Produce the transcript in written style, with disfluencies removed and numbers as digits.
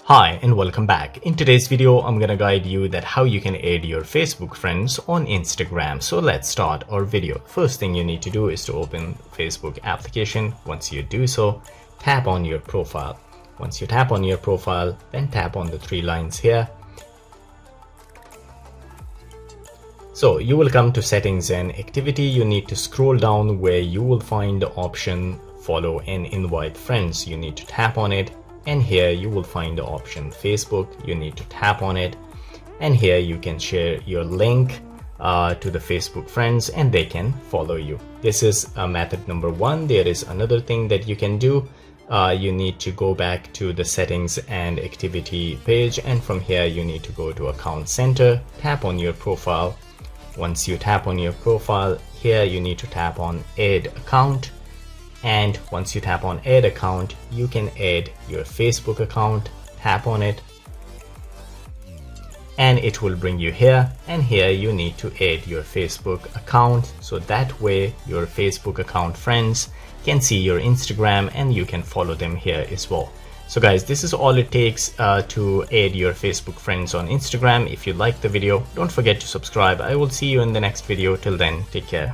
Hi and welcome back. In today's video, I'm gonna guide you that how you can add your Facebook friends on Instagram. So let's start our video. First thing you need to do is to open Facebook application. Once you do so, tap on your profile. Once you tap on your profile, then tap on the three lines here. So you will come to settings and activity. You need to scroll down where you will find the option follow and invite friends. You need to tap on it. And here you will find the option Facebook. You need to tap on it, and here you can share your link to the Facebook friends and they can follow you. This is method number one. There is another thing that you can do. You need to go back to the settings and activity page, and from here you need to go to account center, tap on your profile. Once you tap on your profile, here you need to tap on add account. And once you tap on add account, you can add your Facebook account. Tap on it and it will bring you here, and here you need to add your Facebook account, so that way your Facebook account friends can see your Instagram and you can follow them here as well. So guys, this is all it takes to add your Facebook friends on Instagram. If you liked the video, don't forget to subscribe. I will see you in the next video. Till then, take care.